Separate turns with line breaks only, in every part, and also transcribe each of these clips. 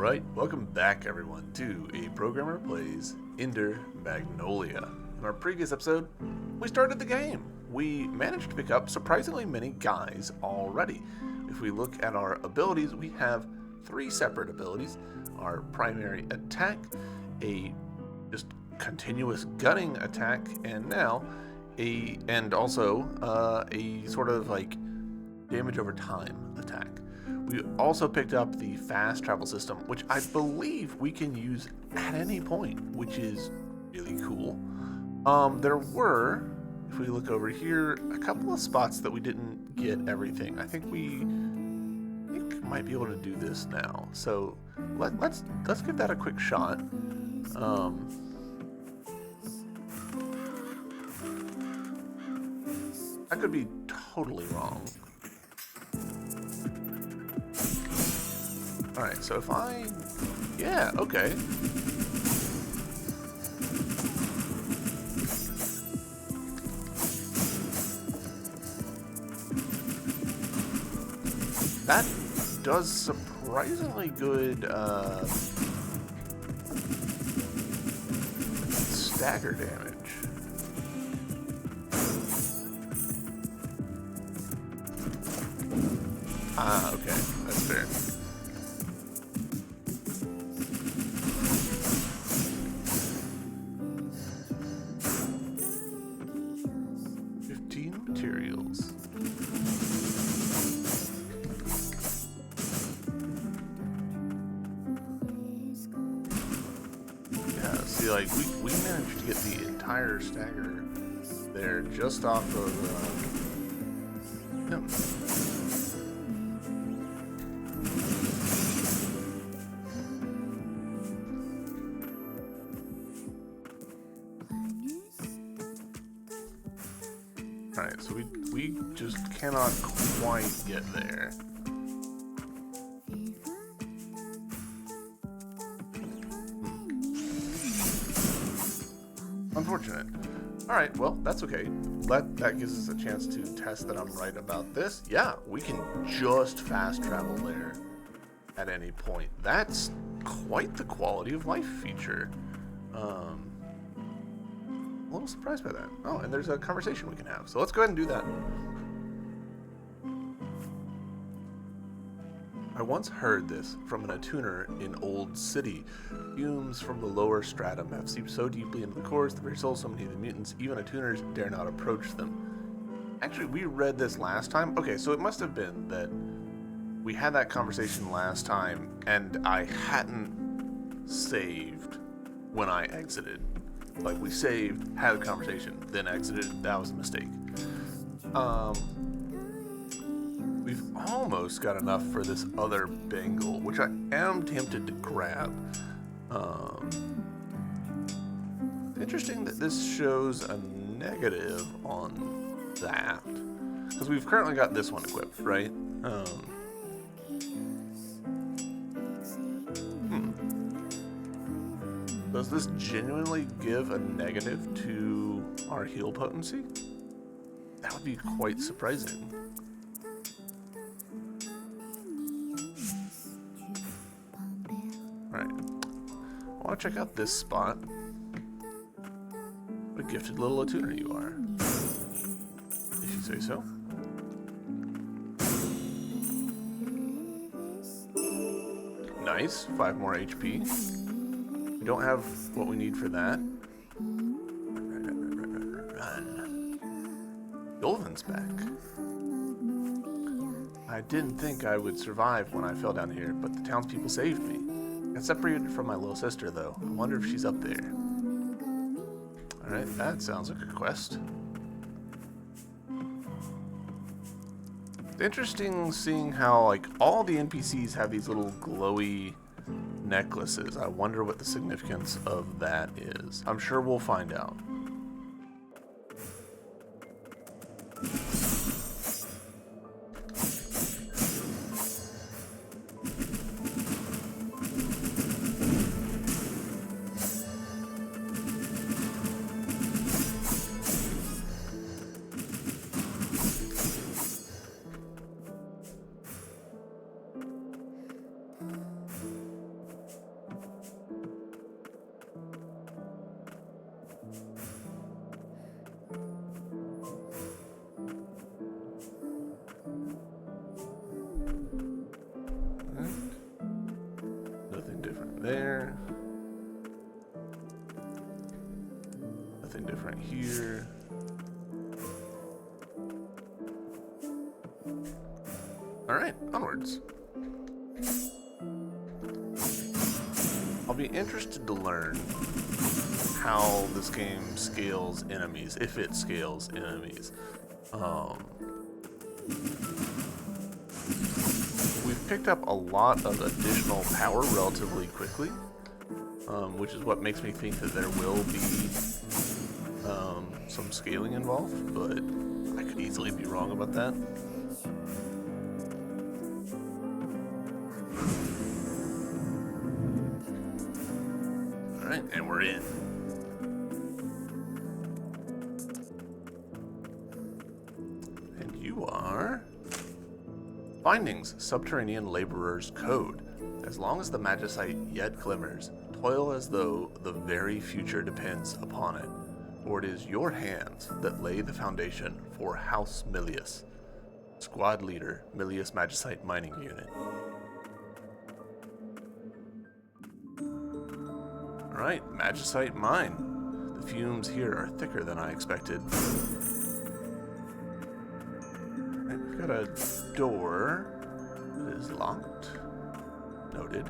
Alright, welcome back everyone to A Programmer Plays Ender Magnolia. In our previous episode, we started the game. We managed to pick up surprisingly many guys already. If we look at our abilities, we have 3 separate abilities. Our primary attack, a just continuous gunning attack, and now a sort of like damage over time attack. We also picked up the fast travel system, which I believe we can use at any point, which is really cool. There were, if we look over here, a couple of spots that we didn't get everything. I think we might be able to do this now. So let's give that a quick shot. I could be totally wrong. Alright, so if yeah, okay. That does surprisingly good, stagger damage. Ah, okay, that's fair. Materials. Yeah, see, like, we managed to get the entire stagger there just off of him. Alright, so we just cannot quite get there. Unfortunate. Alright, well, that's okay. That gives us a chance to test that I'm right about this. Yeah, we can just fast travel there at any point. That's quite the quality of life feature. A little surprised by that. Oh, and there's a conversation we can have. So let's go ahead and do that. I once heard this from an attuner in Old City. Fumes from the lower stratum have seeped so deeply into the cores, the very soul of so many of the mutants, even attuners dare not approach them. Actually, we read this last time. Okay, so it must have been that we had that conversation last time, and I hadn't saved when I exited. Like, we saved, had a conversation, then exited. That was a mistake. We've almost got enough for this other bangle, which I am tempted to grab. Interesting that this shows a negative on that. Because we've currently got this one equipped, right? Does this genuinely give a negative to our heal potency? That would be quite surprising. Alright. I want to check out this spot. What a gifted little attuner you are. If you say so. Nice. 5 more HP. We don't have what we need for that. Run. Golden's back. I didn't think I would survive when I fell down here, but the townspeople saved me. I got separated from my little sister, though. I wonder if she's up there. Alright, that sounds like a quest. It's interesting seeing how, like, all the NPCs have these little glowy necklaces. I wonder what the significance of that is. I'm sure we'll find out. there. Nothing different here. Alright, onwards. I'll be interested to learn how this game scales enemies, if it scales enemies. We've picked up a lot of additional power relatively quickly, which is what makes me think that there will be some scaling involved, but I could easily be wrong about that. Alright, and we're in. And you are... Findings, Subterranean Laborer's Code. As long as the magicite yet glimmers, toil as though the very future depends upon it, for it is your hands that lay the foundation for House Milius. Squad Leader, Milius Magicite Mining Unit. Alright, Magicite Mine. The fumes here are thicker than I expected. And we've got a door that is locked. Noted.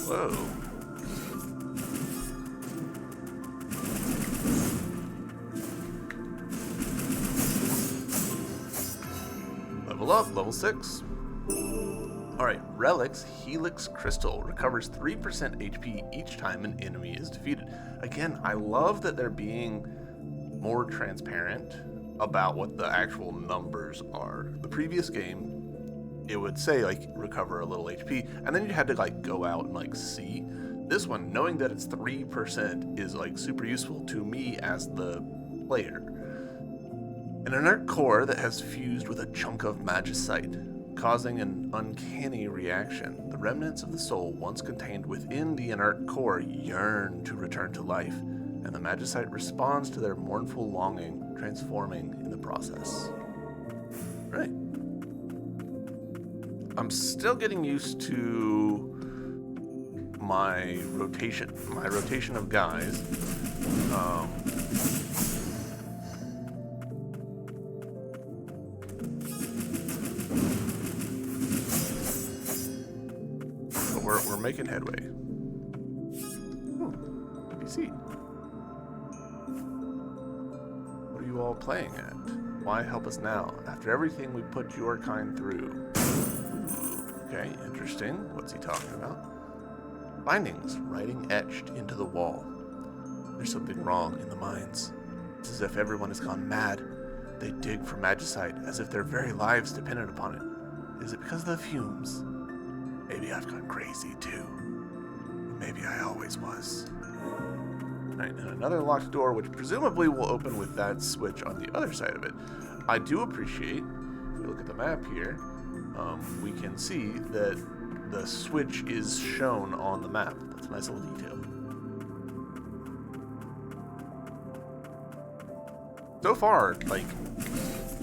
Whoa. Level up, level 6. Alright, Relics Helix Crystal recovers 3% HP each time an enemy is defeated. Again, I love that they're being more transparent about what the actual numbers are. The previous game, it would say like recover a little HP, and then you had to like go out and like see. This one, knowing that it's 3% is like super useful to me as the player. An inert core that has fused with a chunk of magicite, causing an uncanny reaction. The remnants of the soul once contained within the inert core yearn to return to life, and the magicite responds to their mournful longing, transforming in the process. Right. I'm still getting used to my rotation of guys. But we're making headway. Ooh, PC. What are you all playing at? Why help us now, after everything we put your kind through? Okay, interesting. What's he talking about? Findings, writing etched into the wall. There's something wrong in the mines. It's as if everyone has gone mad. They dig for magicite as if their very lives depended upon it. Is it because of the fumes? Maybe I've gone crazy too. Maybe I always was. Alright, and another locked door, which presumably will open with that switch on the other side of it. I do appreciate, if we look at the map here, we can see that the switch is shown on the map. That's a nice little detail. So far, like,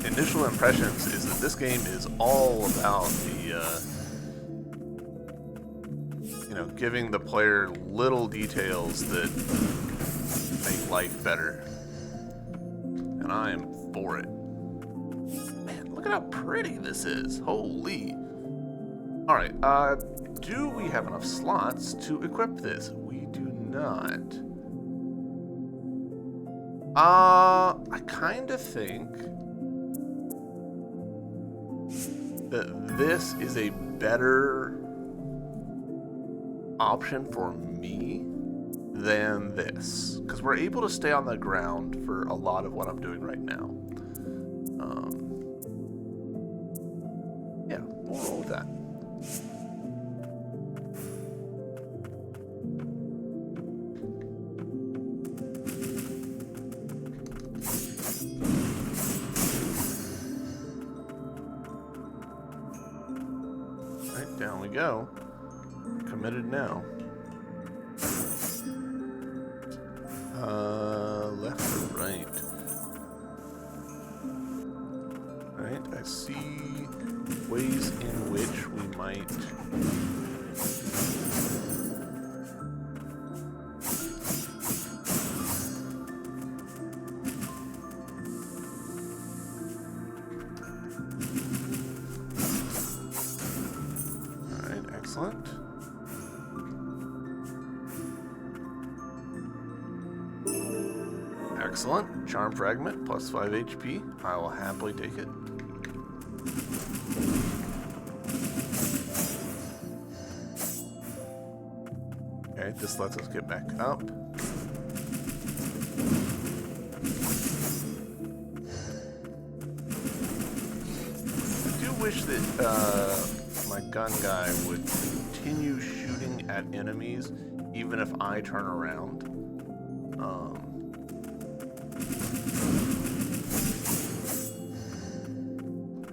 initial impressions is that this game is all about the, giving the player little details that make life better. And I am for it. Man, look at how pretty this is. Holy. Alright, do we have enough slots to equip this? We do not. I kind of think that this is a better option for me than this, because we're able to stay on the ground for a lot of what I'm doing right now. Yeah, we'll roll with that. Down we go. Committed now. Left or right? Right, I see ways in which we might... Alright, excellent. Excellent. Charm Fragment, plus 5 HP. I will happily take it. Okay, this lets us get back up. I do wish that my gun guy would continue shooting at enemies even if I turn around.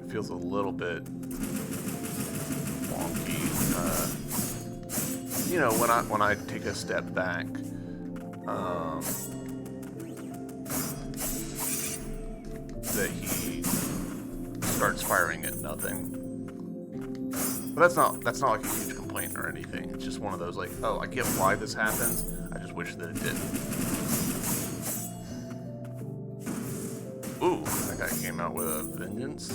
Feels a little bit wonky. You know, when I take a step back, that he starts firing at nothing. But that's not like a huge complaint or anything. It's just one of those like, oh, I get why this happens. I just wish that it didn't. Ooh, that guy came out with a vengeance.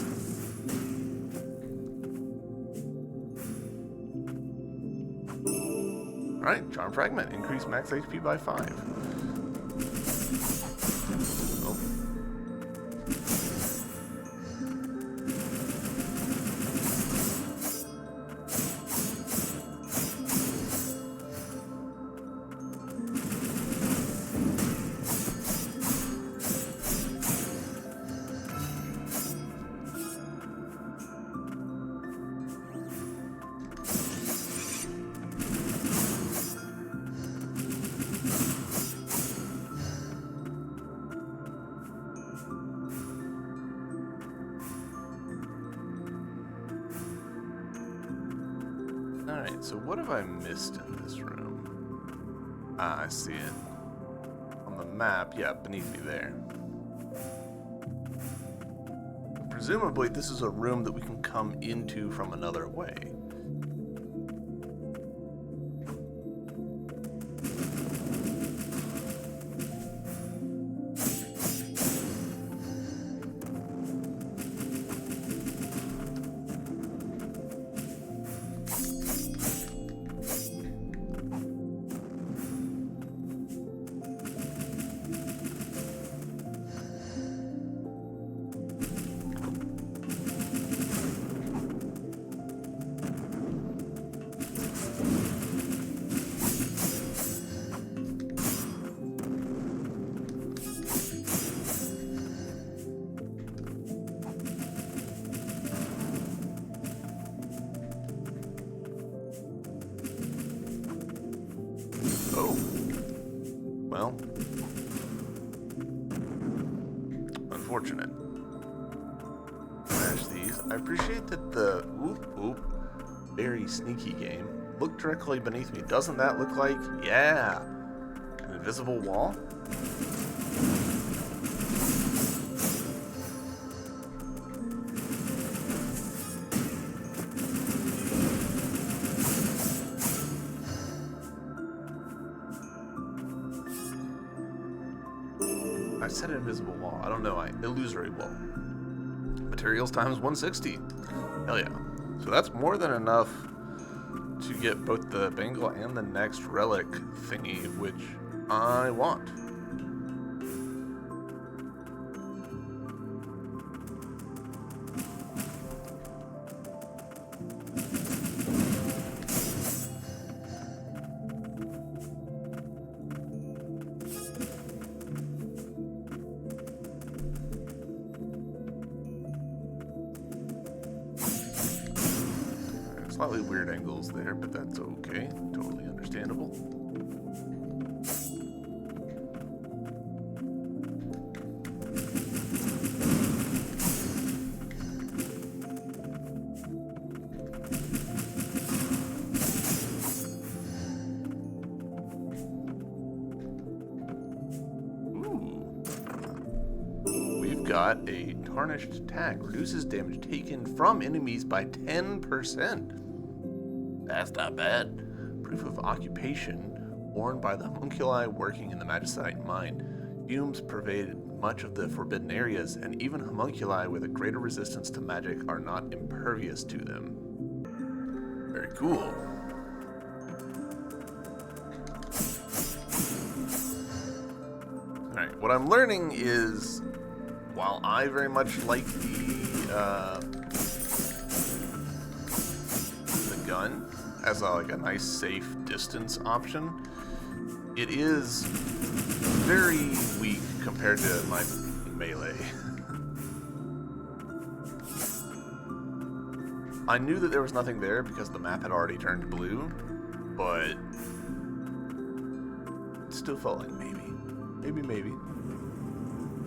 Alright, Charm Fragment. Increase max HP by 5. Oh. Alright, so what have I missed in this room? Ah, I see it. On the map, yeah, beneath me there. Presumably, this is a room that we can come into from another way. Oh. Well. Unfortunate. Smash these. I appreciate that the very sneaky game. Look directly beneath me. Doesn't that look like, yeah, an invisible wall? I said invisible wall. I don't know. Illusory wall. Materials times 160. Hell yeah. So that's more than enough to get both the bangle and the next relic thingy, which I want. Slightly weird angles there, but that's okay. Totally understandable. got a tarnished tag. Reduces damage taken from enemies by 10%. That's not bad. Proof of occupation worn by the homunculi working in the magicite mine. Fumes pervade much of the forbidden areas, and even homunculi with a greater resistance to magic are not impervious to them. Very cool. Alright, what I'm learning is, while I very much like the gun as like a nice safe distance option, it is very weak compared to my melee. I knew that there was nothing there because the map had already turned blue, but it still felt like maybe. Maybe.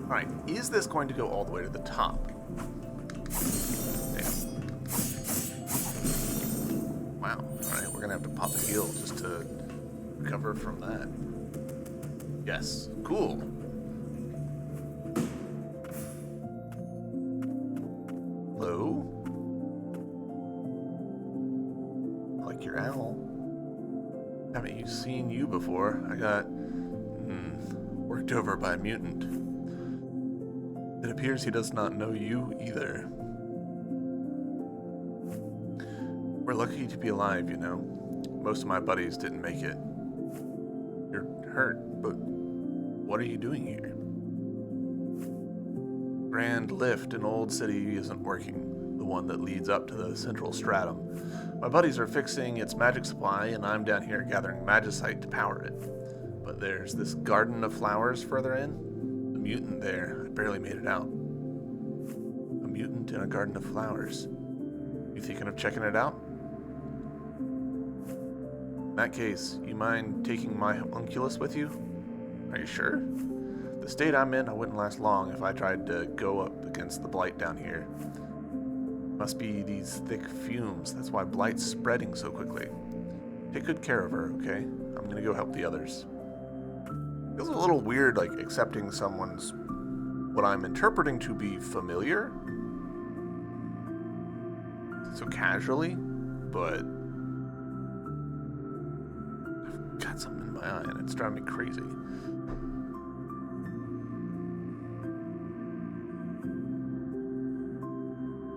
Alright, is this going to go all the way to the top? Damn. Wow. Alright, we're gonna have to pop a heal just to recover from that. Yes. Cool. Hello? I like your owl. Haven't seen you before. I got worked over by a mutant. It appears he does not know you either. We're lucky to be alive, you know. Most of my buddies didn't make it. You're hurt, but what are you doing here? Grand lift in Old City isn't working, the one that leads up to the central stratum. My buddies are fixing its magic supply, and I'm down here gathering magicite to power it. But there's this garden of flowers further in. The mutant there, I barely made it out. A mutant in a garden of flowers. You thinking of checking it out? In that case, you mind taking my homunculus with you? Are you sure? The state I'm in, I wouldn't last long if I tried to go up against the blight down here. Must be these thick fumes, that's why blight's spreading so quickly. Take good care of her, okay? I'm gonna go help the others. Feels a little weird, like, accepting someone's, what I'm interpreting to be familiar. So casually, but I've got something in my eye and it's driving me crazy.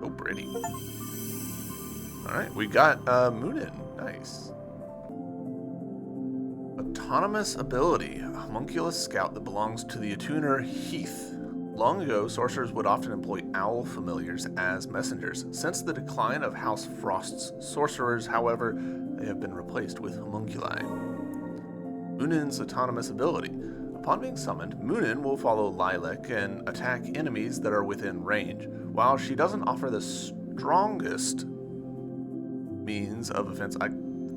Oh, pretty. Alright, we got Moonin. Nice. Autonomous ability. A homunculus scout that belongs to the attuner Heath. Long ago, sorcerers would often employ owl familiars as messengers. Since the decline of House Frost's sorcerers, however, they have been replaced with homunculi. Moonin's autonomous ability. Upon being summoned, Moonin will follow Lilac and attack enemies that are within range. While she doesn't offer the strongest means of offense,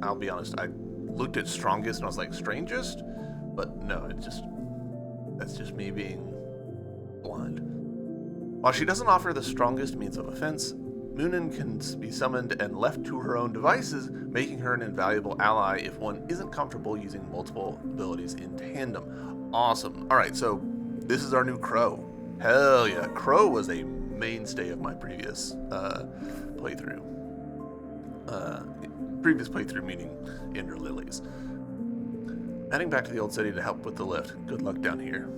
I'll be honest, I looked at strongest and I was like, strangest? But no, that's just me being blind. While she doesn't offer the strongest means of offense, Moonin can be summoned and left to her own devices, making her an invaluable ally if one isn't comfortable using multiple abilities in tandem. Awesome. Alright, so this is our new Crow. Hell yeah. Crow was a mainstay of my previous playthrough. Previous playthrough meaning Ender Lilies. Heading back to the old city to help with the lift. Good luck down here.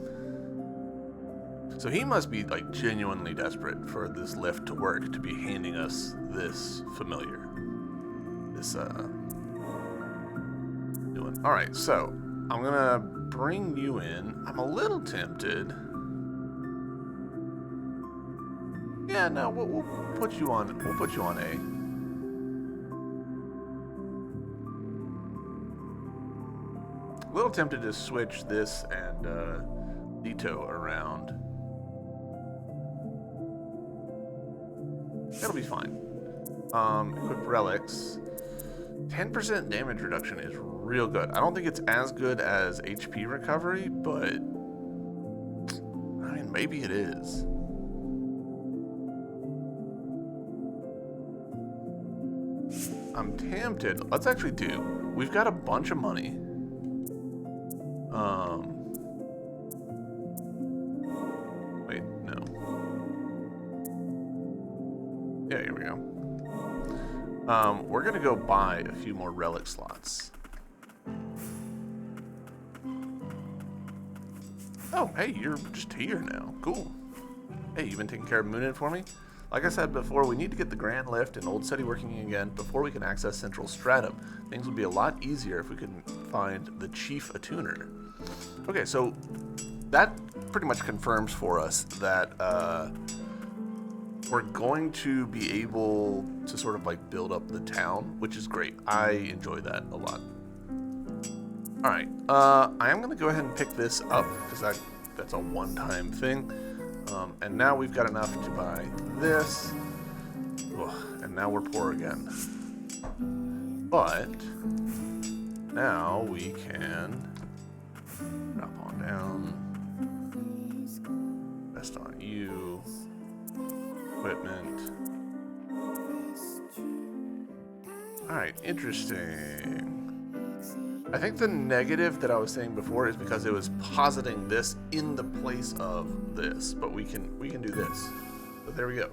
So he must be like genuinely desperate for this lift to work to be handing us this familiar. This new one. Alright, so I'm gonna bring you in. I'm a little tempted. Yeah, no, we'll put you on A. A little tempted to switch this and Dito around. It'll be fine. Equip relics. 10% damage reduction is real good. I don't think it's as good as HP recovery, but I mean, maybe it is. I'm tempted. Let's actually do. We've got a bunch of money. Wait, no. Yeah, here we go. We're gonna go buy a few more relic slots. Oh, hey, you're just here now. Cool. Hey, you been taking care of Moonin for me? Like I said before, we need to get the Grand Lift and Old City working again before we can access Central Stratum. Things would be a lot easier if we could find the Chief Attuner. Okay, so that pretty much confirms for us that we're going to be able to sort of like build up the town, which is great. I enjoy that a lot. All right, I am going to go ahead and pick this up because that's a one-time thing. And now we've got enough to buy this. Ugh, and now we're poor again. But now we can drop on down. Best on you. Equipment. Alright, interesting. I think the negative that I was saying before is because it was positing this in the place of this, but we can do this. So there we go.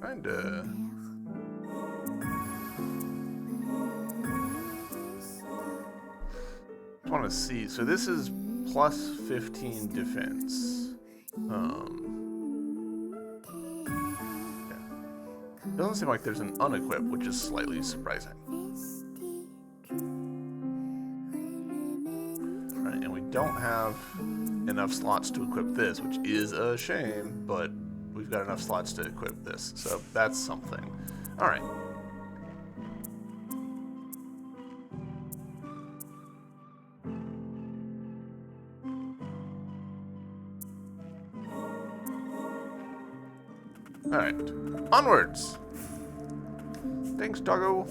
Kinda. I want to see. So this is plus 15 defense. Yeah. Doesn't seem like there's an unequip, which is slightly surprising. Alright, and we don't have enough slots to equip this, which is a shame, but we've got enough slots to equip this, so that's something. Alright. Alright, onwards! Thanks, doggo.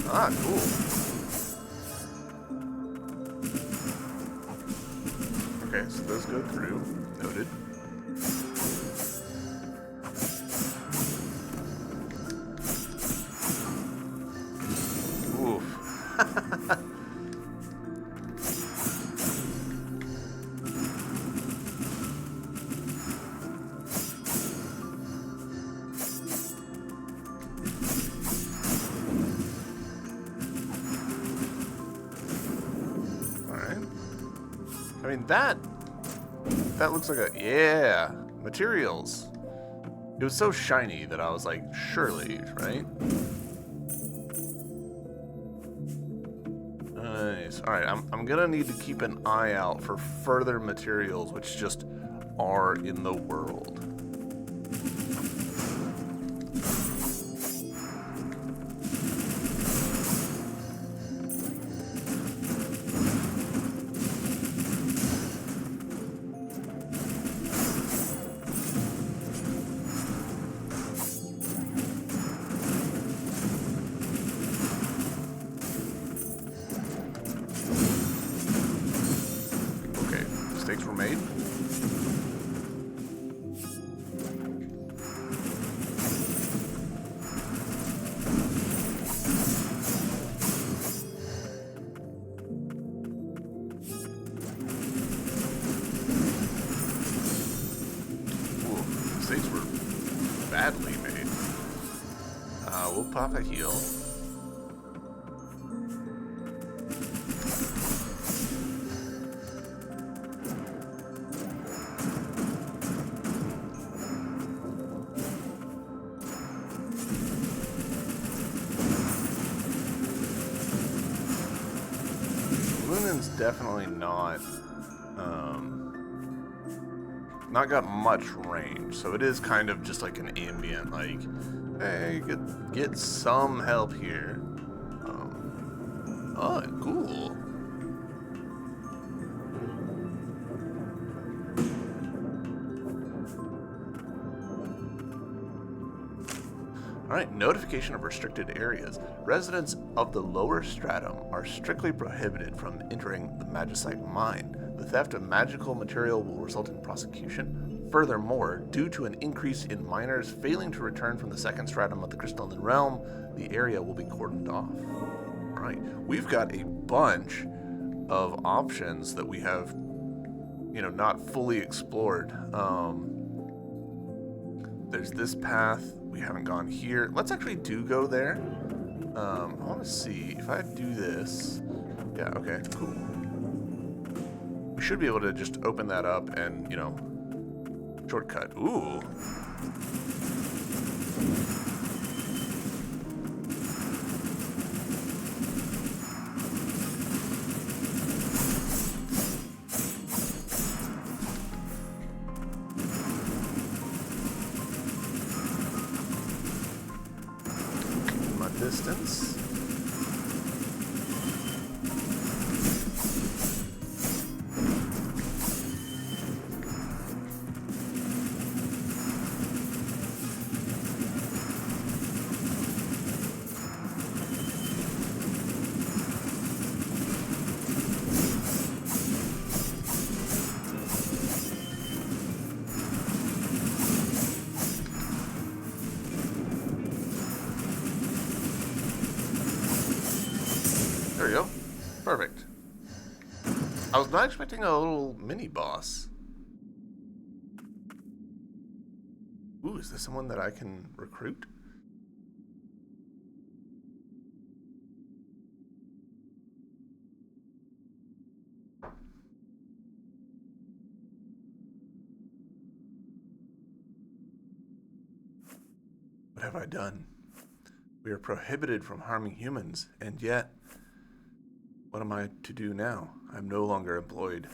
Ah, cool. Okay, so those go through. Noted. Oof. I mean, that looks like yeah, materials. It was so shiny that I was like, surely, right? Nice. All right, I'm gonna need to keep an eye out for further materials which just are in the world. Mistakes were made. Ooh, mistakes were badly made. We'll pop a heal. Lunan's definitely not got much range, so it is kind of just like an ambient, like, hey, get some help here. Oh, cool. Alright, notification of restricted areas. Residents of the lower stratum are strictly prohibited from entering the Magicite mine. The The theft of magical material will result in prosecution. Furthermore, due to an increase in miners failing to return from the second stratum of the Crystalline Realm, the area will be cordoned off. Right, we've got a bunch of options that we have, not fully explored. There's this path. We haven't gone here. Let's actually go there. I want to see if I do this. Yeah, okay, cool. We should be able to just open that up and, shortcut. Ooh. My distance. There we go. Perfect. I was not expecting a little mini boss. Ooh, is this someone that I can recruit? What have I done? We are prohibited from harming humans, and yet, what am I to do now? I am no longer employed.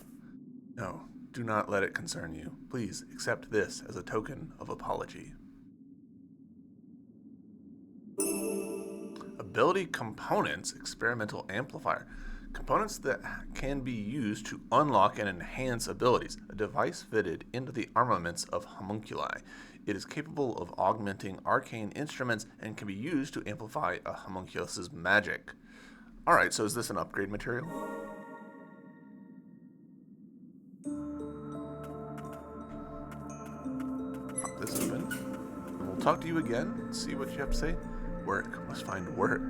No, do not let it concern you. Please accept this as a token of apology. Ability components, experimental amplifier. Components that can be used to unlock and enhance abilities. A device fitted into the armaments of homunculi. It is capable of augmenting arcane instruments and can be used to amplify a homunculus's magic. Alright, so is this an upgrade material? Pop this open. And we'll talk to you again, see what you have to say. Work. Must find work.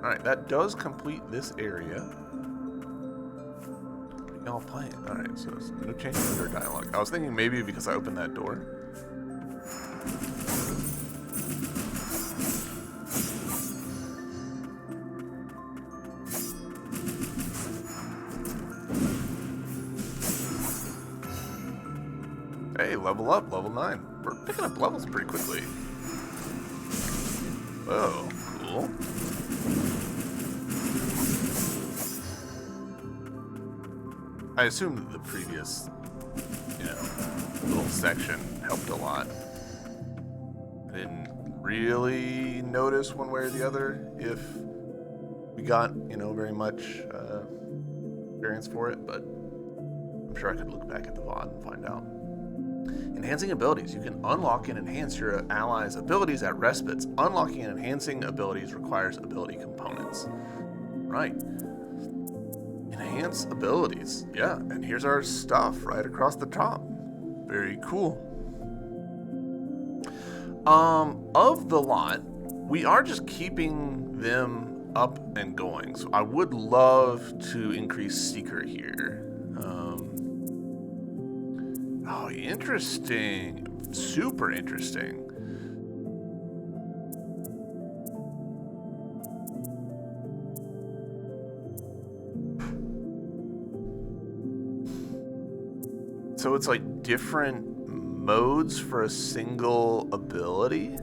Alright, that does complete this area. What are y'all playing? Alright, so no change in their dialogue. I was thinking maybe because I opened that door. Hey, level up, level 9. We're picking up levels pretty quickly. Whoa, cool. I assume that the previous, little section helped a lot. I didn't really notice one way or the other if we got, very much experience for it, but I'm sure I could look back at the VOD and find out. Enhancing abilities. You can unlock and enhance your allies' abilities at respites. Unlocking and enhancing abilities requires ability components. Right. Enhance abilities. Yeah, and here's our stuff right across the top. Very cool. Of the lot, we are just keeping them up and going. So I would love to increase Seeker here. Oh, interesting. Super interesting. So it's like different modes for a single ability?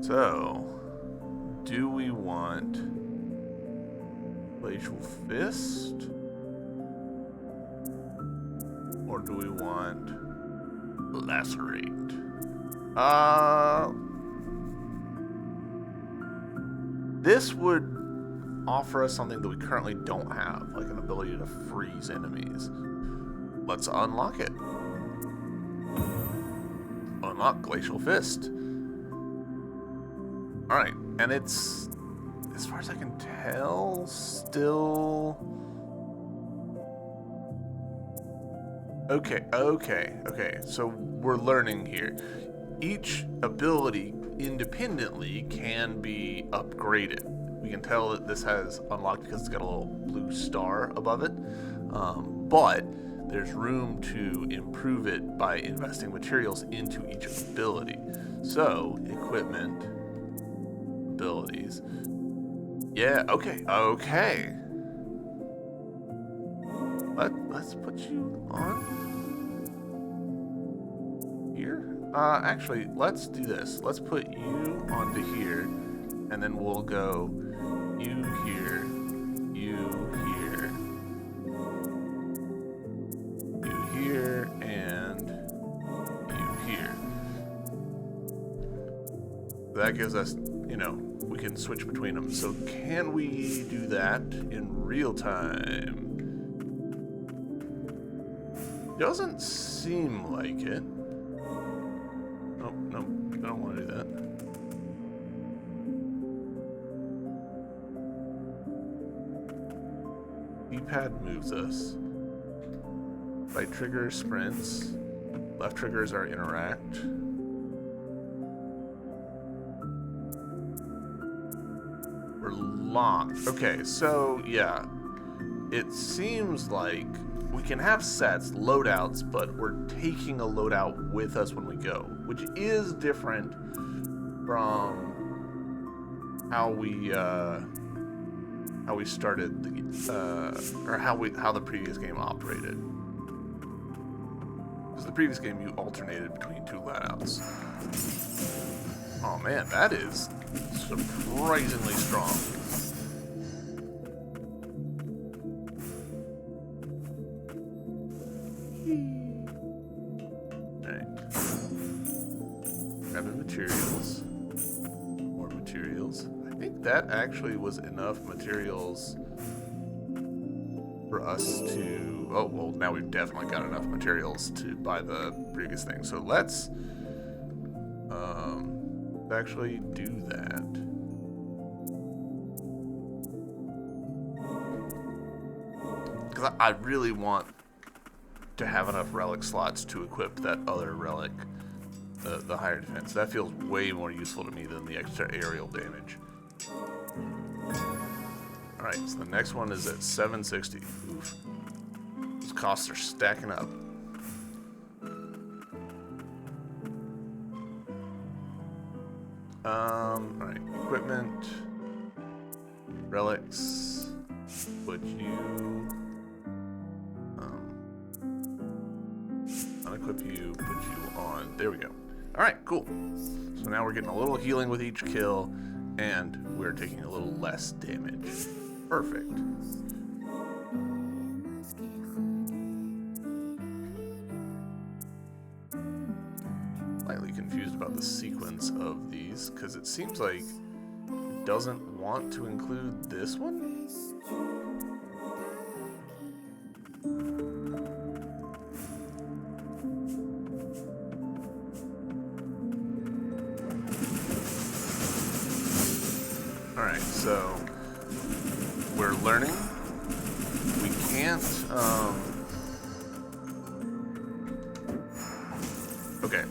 So, do we want Glacial Fist? Or do we want Lacerate? This would offer us something that we currently don't have, like an ability to freeze enemies. let's unlock it. Unlock Glacial Fist. Alright, and it's, as far as I can tell, still... Okay, so we're learning here. Each ability independently can be upgraded. We can tell that this has unlocked because it's got a little blue star above it, but there's room to improve it by investing materials into each ability. So, equipment, abilities. Yeah, okay. Let's put you on here. Actually, let's do this. Let's put you onto here, and then we'll go you here, you here, you here, and you here. That gives us, we can switch between them. So can we do that in real time? Doesn't seem like it. Oh, no, I don't want to do that. D-pad moves us. Right trigger sprints. Left triggers are interact. We're locked. Okay, so yeah. It seems like we can have sets, loadouts, but we're taking a loadout with us when we go, which is different from how we started the or how the previous game operated. Because the previous game you alternated between two loadouts. Oh man, that is surprisingly strong. Materials. More materials. I think that actually was enough materials for us to... Oh, well, now we've definitely got enough materials to buy the previous thing. So let's actually do that. Because I really want to have enough relic slots to equip that other relic. The higher defense. That feels way more useful to me than the extra aerial damage. Alright, so the next one is at 760. Oof. Those costs are stacking up. Alright, equipment, relics, put you, unequip you, put you on. There we go. Alright, cool. So now we're getting a little healing with each kill, and we're taking a little less damage. Perfect. Slightly confused about the sequence of these, because it seems like it doesn't want to include this one? Alright, so we're learning. We can't, okay.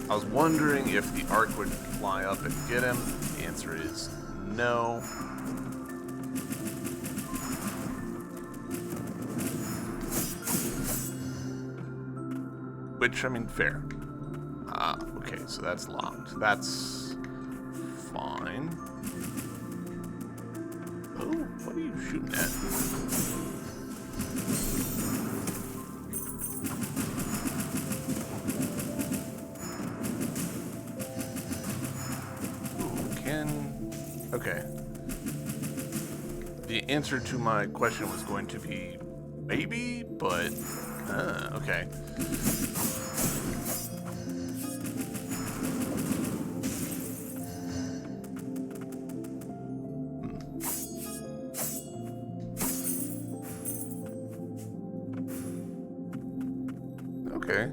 I was wondering if the arc would fly up and get him. The answer is no. Which, I mean, fair. Okay, so that's locked. That's fine. Oh, what are you shooting at? Ooh, okay. The answer to my question was going to be maybe, but okay. Okay.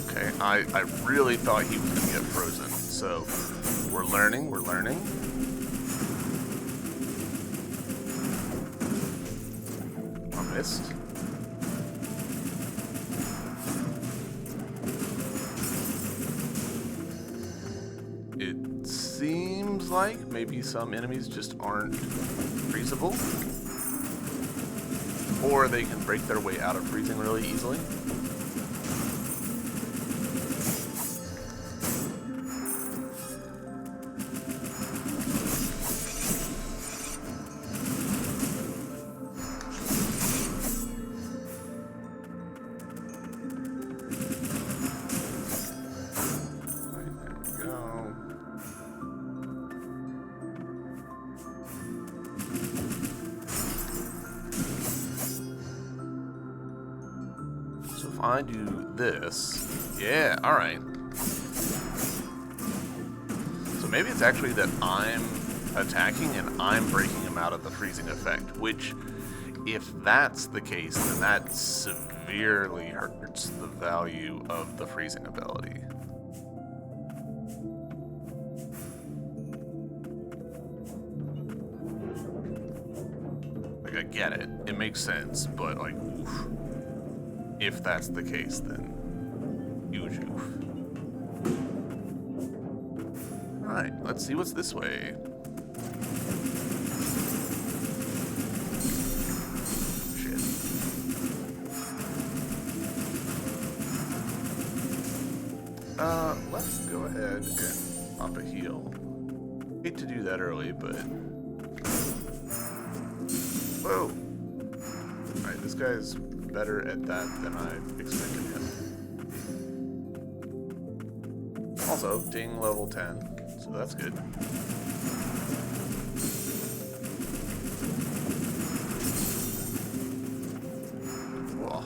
Okay, I really thought he was going to get frozen, so we're learning, we're learning. I missed. It seems like maybe some enemies just aren't freezable, or they can break their way out of freezing really easily. I do this. Yeah, alright. So maybe it's actually that I'm attacking and I'm breaking him out of the freezing effect, which, if that's the case, then that severely hurts the value of the freezing ability. Like, I get it. It makes sense, but, like, oof. If that's the case, then huge oof. Alright, let's see what's this way. Shit. Let's go ahead and pop a heal. Hate to do that early, but... Whoa! Alright, this guy's better at that than I expected him. Also, ding level 10, so that's good. Whoa.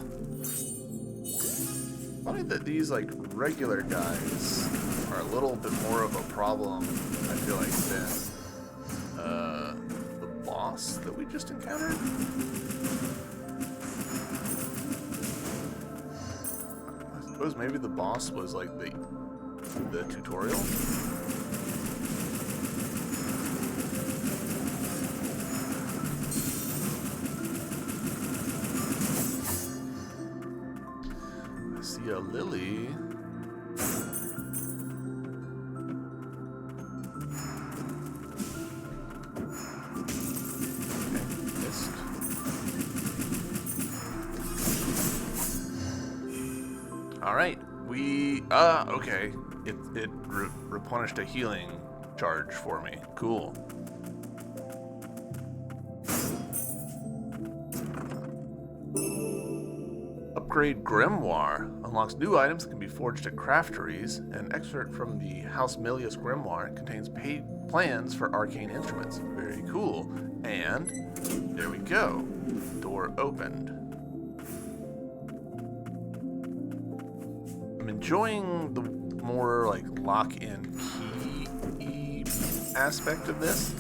Funny that these, like, regular guys are a little bit more of a problem, I feel like, than the boss that we just encountered. I suppose maybe the boss was like the tutorial. I see a lily. Alright, okay. It replenished a healing charge for me. Cool. Upgrade Grimoire. Unlocks new items that can be forged at crafteries. An excerpt from the House Milius Grimoire contains paid plans for arcane instruments. Very cool. And there we go. Door opened. I'm enjoying the more like lock-in key aspect of this.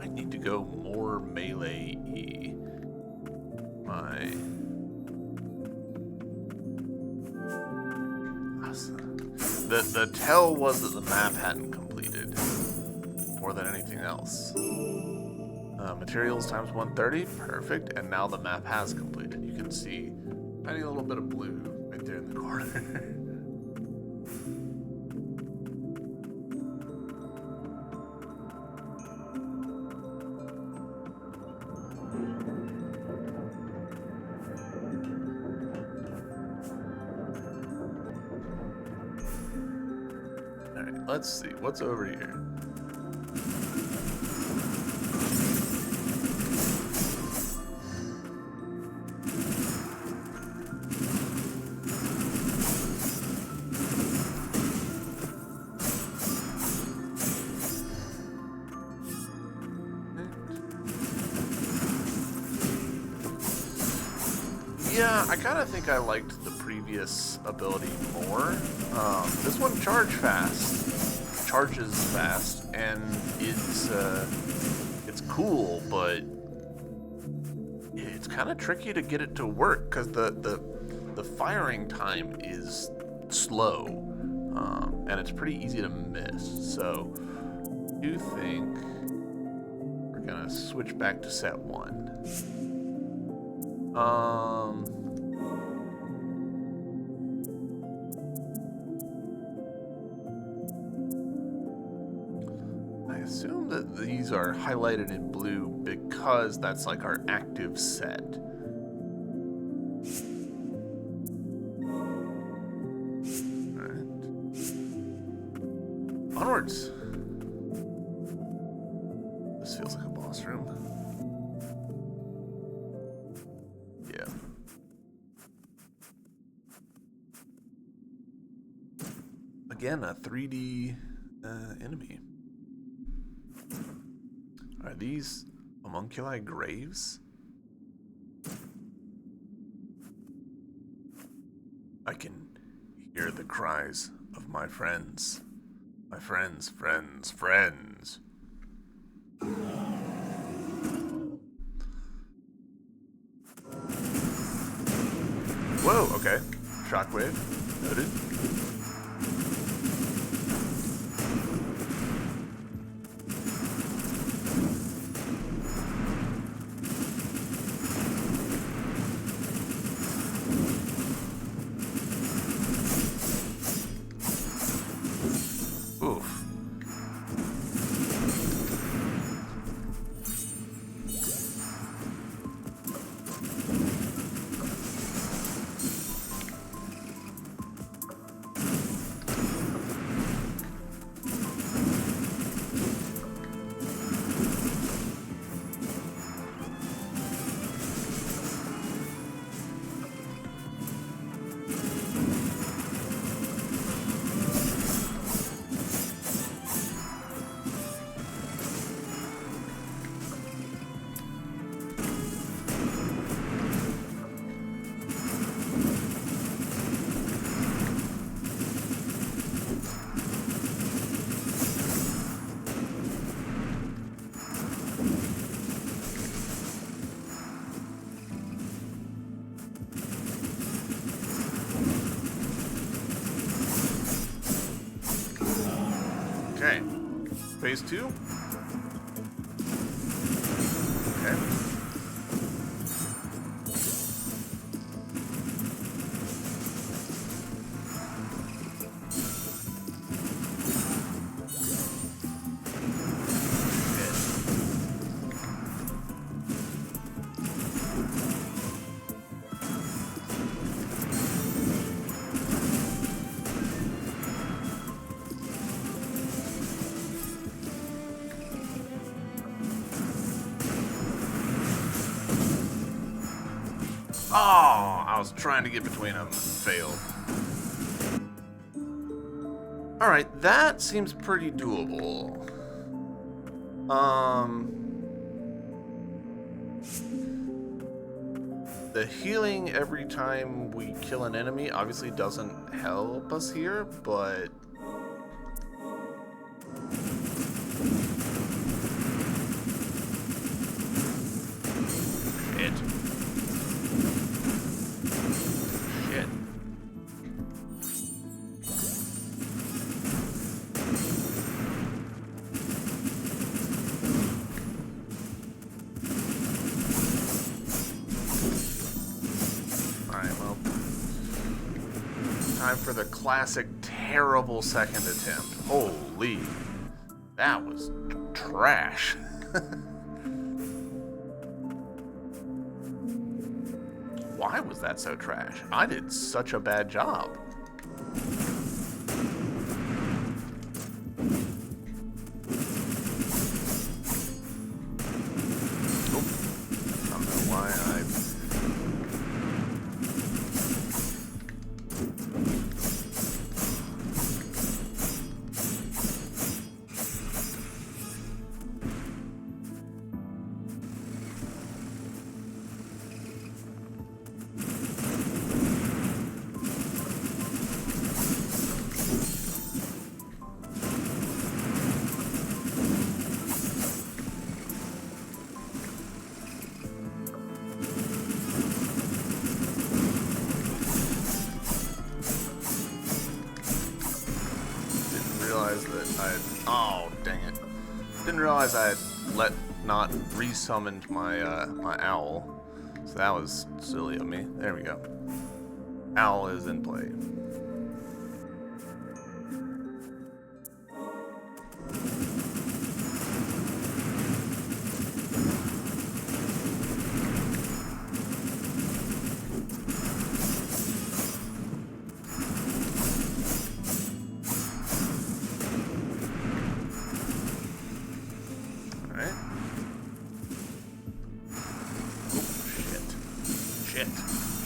I need to go more melee-y. The tell was that the map hadn't completed more than anything else. Materials times 130, perfect, and now the map has completed. You can see I need a little bit of blue right there in the corner. Alright, let's see, what's over here? Yeah, I kind of think I liked the previous previous ability more. This one charges fast, and it's cool, but it's kind of tricky to get it to work because the firing time is slow, and it's pretty easy to miss. So I do think we're gonna switch back to set 1. I assume that these are highlighted in blue because that's like our active set. Alright. Onwards! This feels like a boss room. Yeah. Again, a 3D enemy. Are these homunculi graves? I can hear the cries of my friends. My friends. Whoa, okay. Shockwave. Noted. Okay. Phase 2. Okay. Oh, I was trying to get between them and failed. Alright, that seems pretty doable. The healing every time we kill an enemy obviously doesn't help us here, but shit. Time for the classic terrible second attempt. Holy, that was trash. Why was that so trash? I did such a bad job. Nope. I don't know why realize that I had... Oh, dang it. Didn't realize I had not resummoned my, my owl. So that was silly of me. There we go. Owl is in play.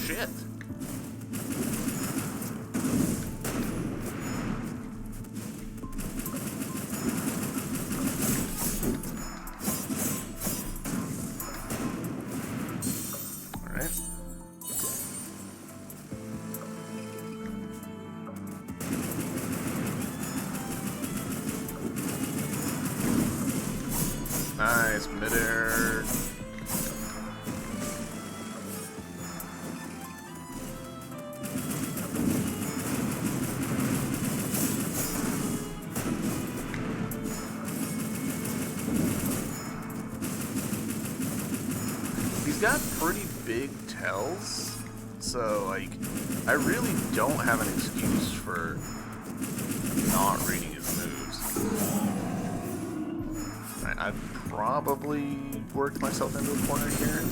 Shit. Alright. Nice midair. He's got pretty big tells, so like I really don't have an excuse for not reading his moves. I've probably worked myself into a corner here.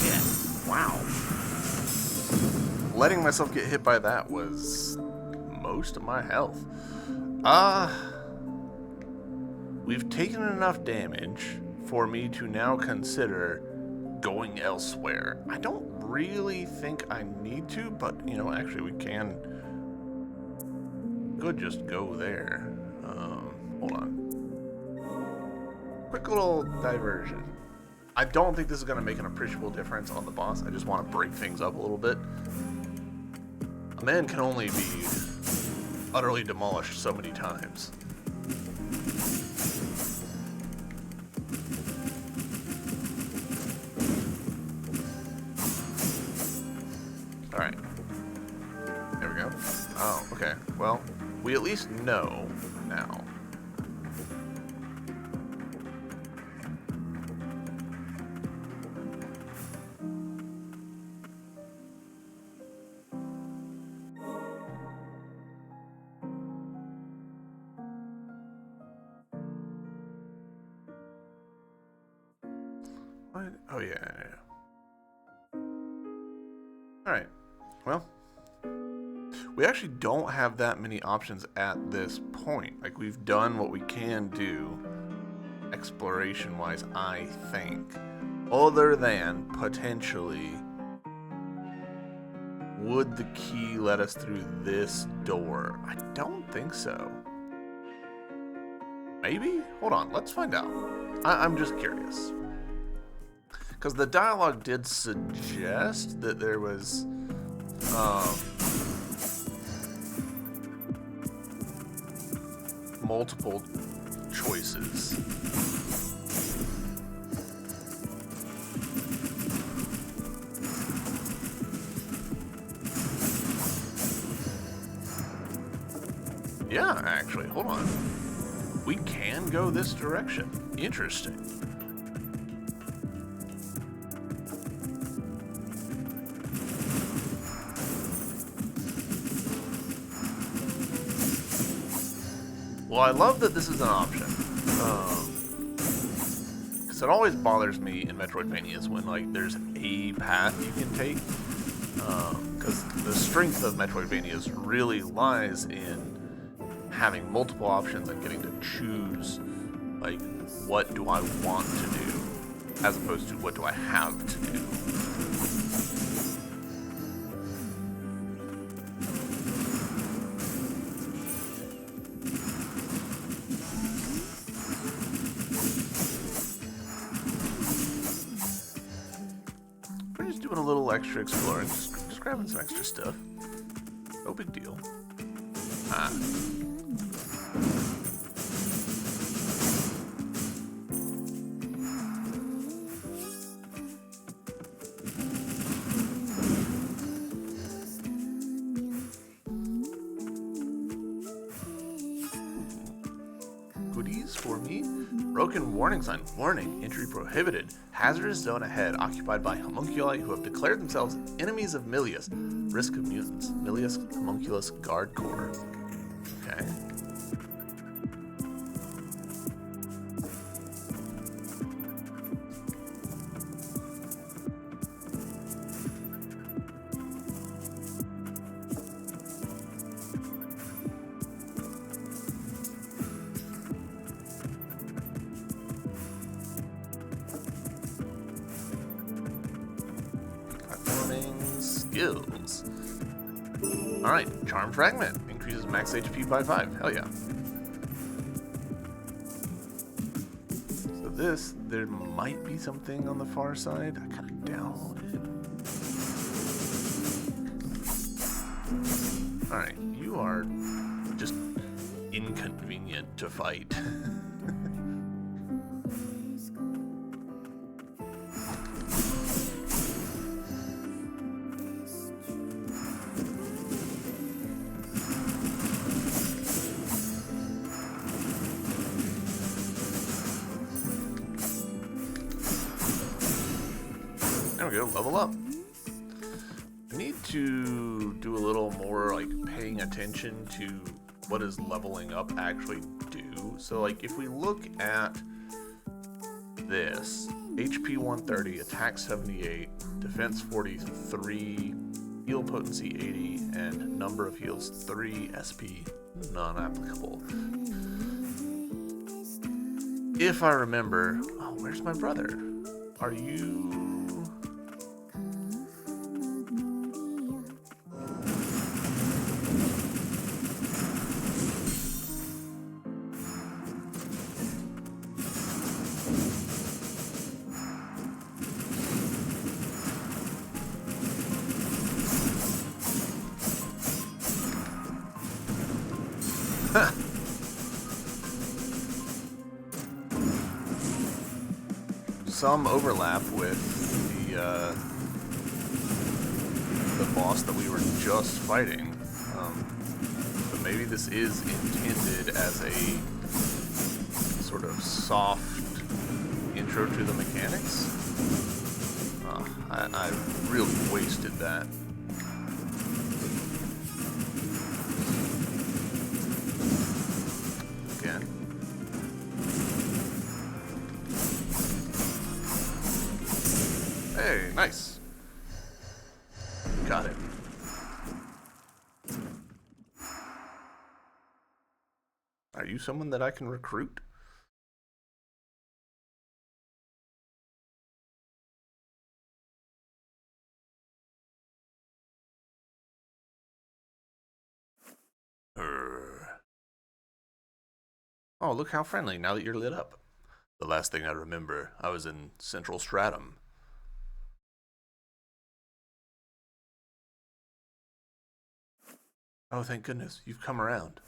Yeah. Wow. Letting myself get hit by that was most of my health. We've taken enough damage for me to now consider going elsewhere. I don't really think I need to, but, you know, actually we could just go there. Hold on. Quick little diversion. I don't think this is going to make an appreciable difference on the boss. I just want to break things up a little bit. A man can only be utterly demolished so many times. Alright. There we go. Oh, okay. Well, we at least know now. What? Oh, yeah. Alright. Well, we actually don't have that many options at this point. Like, we've done what we can do exploration-wise, I think. Other than, potentially, would the key let us through this door? I don't think so. Maybe? Hold on, let's find out. I'm just curious. Because the dialogue did suggest that there was multiple choices. Yeah, actually, hold on. We can go this direction. Interesting. Well, I love that this is an option. Because it always bothers me in Metroidvanias when, like, there's a path you can take. Because the strength of Metroidvanias really lies in having multiple options and getting to choose, like, what do I want to do, as opposed to what do I have to do. Doing a little extra exploring, just grabbing some extra stuff. No big deal. Ah. me? Broken warning sign. Warning. Entry prohibited. Hazardous zone ahead, occupied by homunculi who have declared themselves enemies of Milius. Risk of mutants. Milius Homunculus Guard Corps. Okay. Skills. Alright, Charm Fragment. Increases max HP by 5. Hell yeah. So this, there might be something on the far side. I kind of doubt it. Alright, you are just inconvenient to fight. There we go, level up. I need to do a little more like paying attention to what does leveling up actually do. So like if we look at this, HP 130, attack 78, defense 43, heal potency 80, and number of heals 3, SP non-applicable. If I remember, oh, where's my brother? Are you... Some overlap with the boss that we were just fighting. But maybe this is intended as a sort of soft intro to the mechanics. I really wasted that. Again. Hey, nice. Got it. Are you someone that I can recruit? Oh, look how friendly now that you're lit up. The last thing I remember, I was in Central Stratum. Oh, thank goodness, you've come around.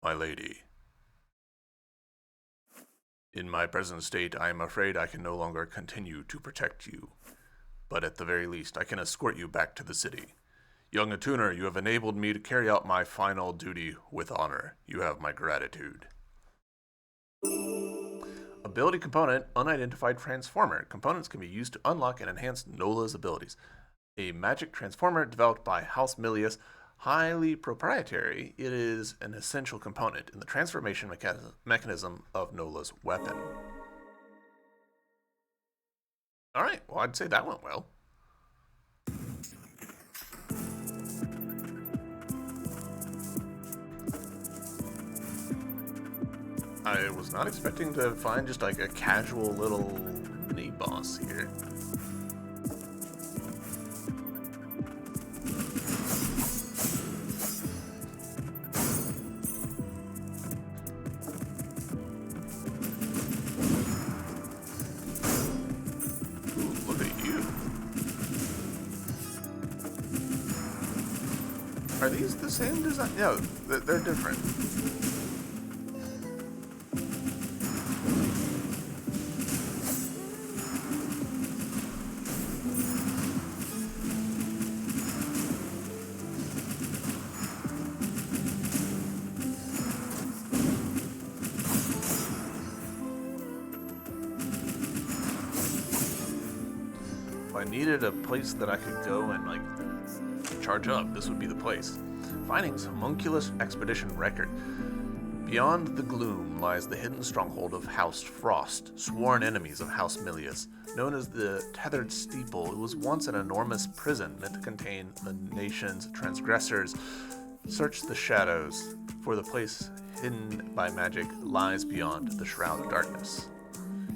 My lady. In my present state, I am afraid I can no longer continue to protect you. But at the very least, I can escort you back to the city. Young Attuner, you have enabled me to carry out my final duty with honor. You have my gratitude. Ability component, unidentified transformer. Components can be used to unlock and enhance Nola's abilities. A magic transformer developed by House Milius, highly proprietary. It is an essential component in the transformation mechanism of Nola's weapon. Alright, well I'd say that went well. I was not expecting to find just like a casual little mini boss here. Ooh, look at you. Are these the same design? No, they're different. I needed a place that I could go and, like, charge up, this would be the place. Findings: Homunculus Expedition Record. Beyond the gloom lies the hidden stronghold of House Frost, sworn enemies of House Milius. Known as the Tethered Steeple, it was once an enormous prison meant to contain the nation's transgressors. Search the shadows, for the place hidden by magic lies beyond the Shroud of Darkness.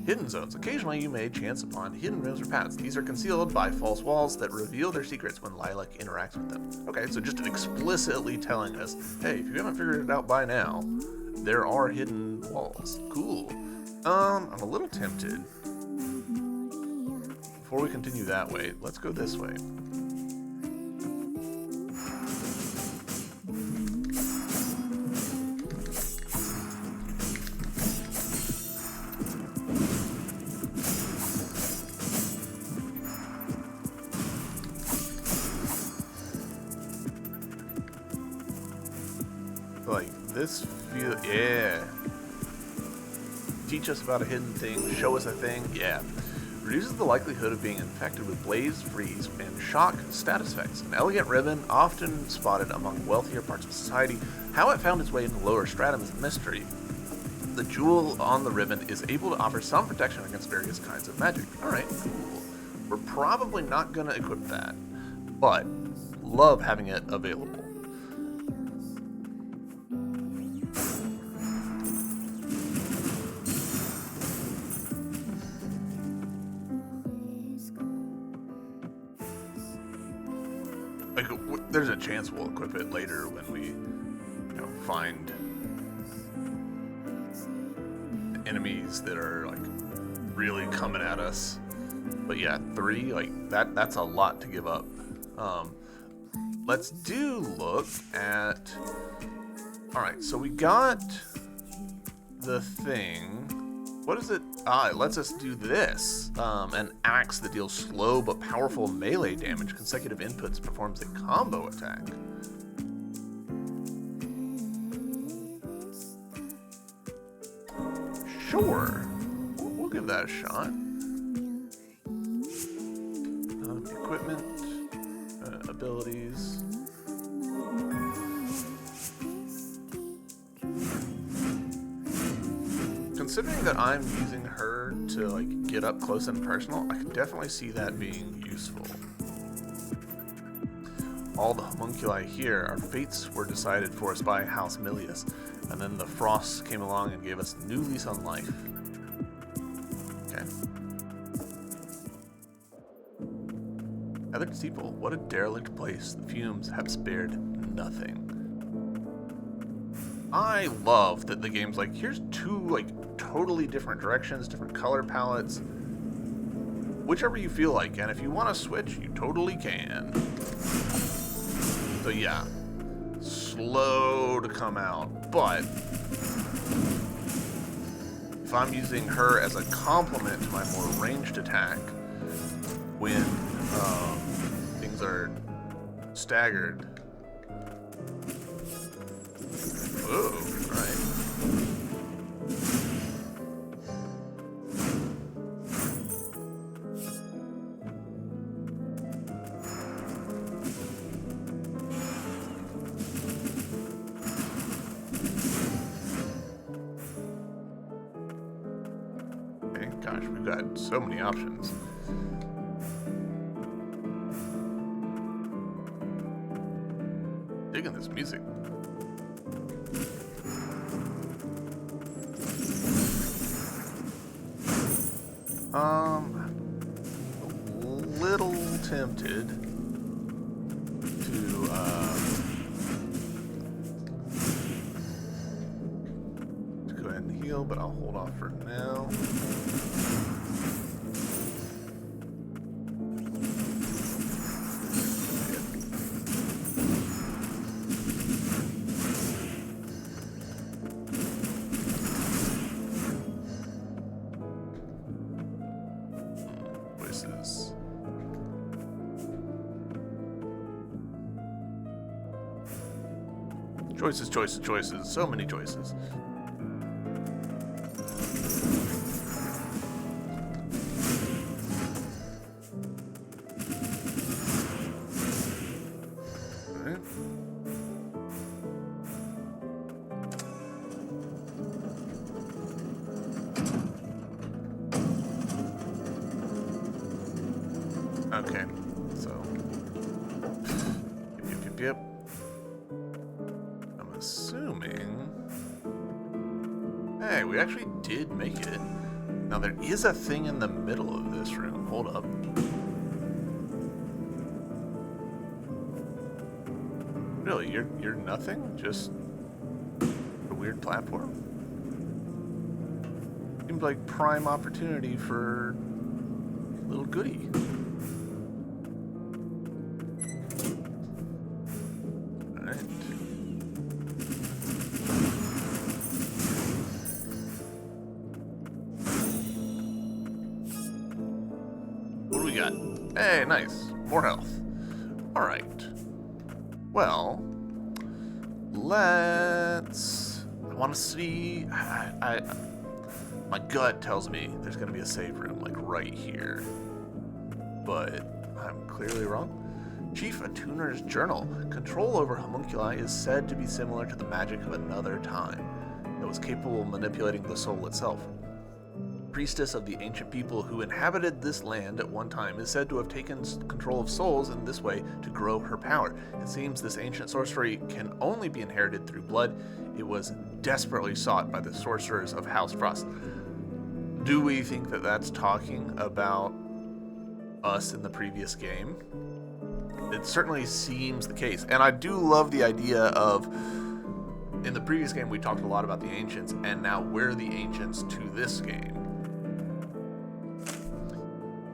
Hidden zones. Occasionally you may chance upon hidden rooms or paths. These are concealed by false walls that reveal their secrets when Lilac interacts with them. Okay, so just explicitly telling us, hey, if you haven't figured it out by now, there are hidden walls. Cool. I'm a little tempted. Before we continue that way, let's go this way. Like, this feel, yeah. Teach us about a hidden thing, show us a thing, yeah. Reduces the likelihood of being infected with blaze, freeze, and shock status effects. An elegant ribbon, often spotted among wealthier parts of society. How it found its way into the lower stratum is a mystery. The jewel on the ribbon is able to offer some protection against various kinds of magic. Alright, cool. We're probably not going to equip that, but love having it available. Like, there's a chance we'll equip it later when we, find enemies that are, like, really coming at us. But yeah, 3, like, that's a lot to give up. Let's look at... Alright, so we got the thing... What is it? It lets us do this. An axe that deals slow but powerful melee damage. Consecutive inputs performs a combo attack. Sure. We'll give that a shot. Equipment. Abilities. Considering that I'm using her to, like, get up close and personal, I can definitely see that being useful. All the homunculi here, our fates were decided for us by House Milius, and then the Frosts came along and gave us a new lease on life. Okay. Tethered Steeple, what a derelict place. The fumes have spared nothing. I love that the game's like, here's 2, like, totally different directions, different color palettes, whichever you feel like, and if you want to switch, you totally can. So yeah, slow to come out, but if I'm using her as a complement to my more ranged attack when things are staggered. Whoa, right. Okay, gosh, we've got so many options. Digging this music. A little tempted to go ahead and heal, but I'll hold off for now. Choices, choices, choices. So many choices. Okay, so... Yep. I'm assuming... Hey, we actually did make it. Now, there is a thing in the middle of this room. Hold up. Really, you're nothing? Just a weird platform? Seems like prime opportunity for a little goodie. Alright. What do we got? Hey, nice. More health. Alright. Well, let's... I want to see... My gut tells me there's going to be a save room, like, right here. But I'm clearly wrong. Chief Attuner's Journal. Control over homunculi is said to be similar to the magic of another time that was capable of manipulating the soul itself. Priestess of the ancient people who inhabited this land at one time is said to have taken control of souls in this way to grow her power. It seems this ancient sorcery can only be inherited through blood. It was desperately sought by the sorcerers of House Frost. Do we think that that's talking about us in the previous game? It certainly seems the case. And I do love the idea of, in the previous game we talked a lot about the ancients, and now we're the ancients to this game.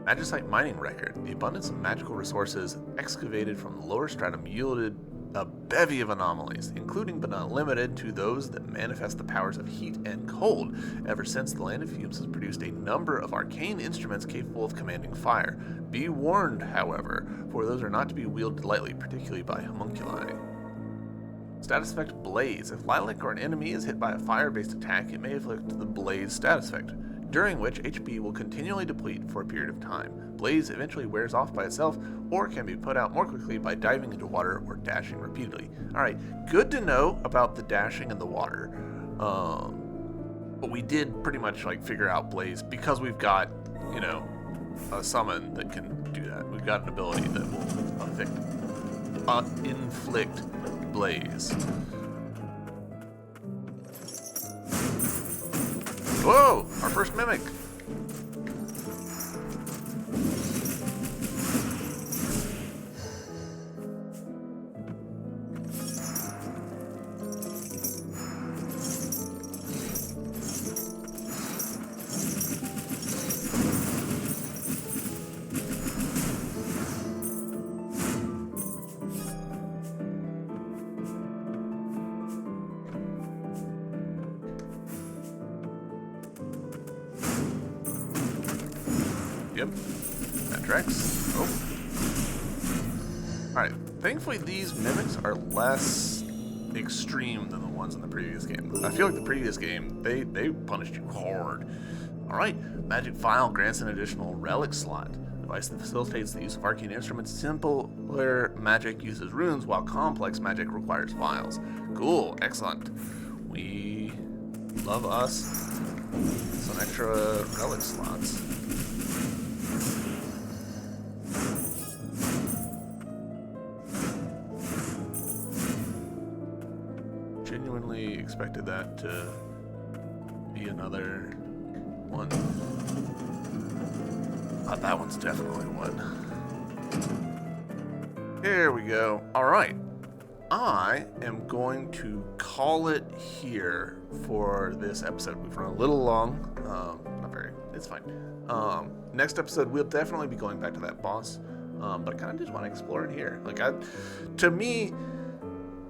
Magicite mining record. The abundance of magical resources excavated from the lower stratum yielded a bevy of anomalies, including but not limited to those that manifest the powers of heat and cold. Ever since, the Land of Fumes has produced a number of arcane instruments capable of commanding fire. Be warned, however, for those are not to be wielded lightly, particularly by homunculi. Status effect Blaze. If Lilac or an enemy is hit by a fire-based attack, it may inflict the Blaze status effect, during which HP will continually deplete for a period of time. Blaze eventually wears off by itself, or can be put out more quickly by diving into water or dashing repeatedly. Alright, good to know about the dashing in the water. But we did pretty much like figure out Blaze because we've got, you know, a summon that can do that. We've got an ability that will inflict Blaze. Whoa! Our first mimic! Yep. That tracks. Oh. Alright. Thankfully, these mimics are less extreme than the ones in the previous game. I feel like the previous game, they punished you hard. Alright. Magic File grants an additional relic slot. Device that facilitates the use of arcane instruments. Simpler magic uses runes, while complex magic requires files. Cool. Excellent. We love us some extra relic slots. Genuinely expected that to be another one. That one's definitely one. Here we go. Alright. I am going to call it here for this episode. We've run a little long. Not very. It's fine. Next episode, we'll definitely be going back to that boss. But I kind of just want to explore it here. To me,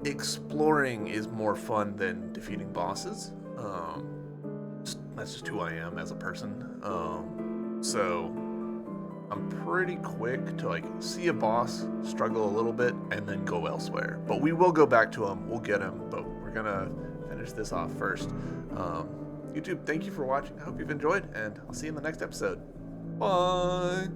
exploring is more fun than defeating bosses. That's just who I am as a person. So I'm pretty quick to see a boss, struggle a little bit, and then go elsewhere. But we will go back to him. We'll get him, but we're gonna finish this off first. YouTube, thank you for watching. I hope you've enjoyed, and I'll see you in the next episode. Bye.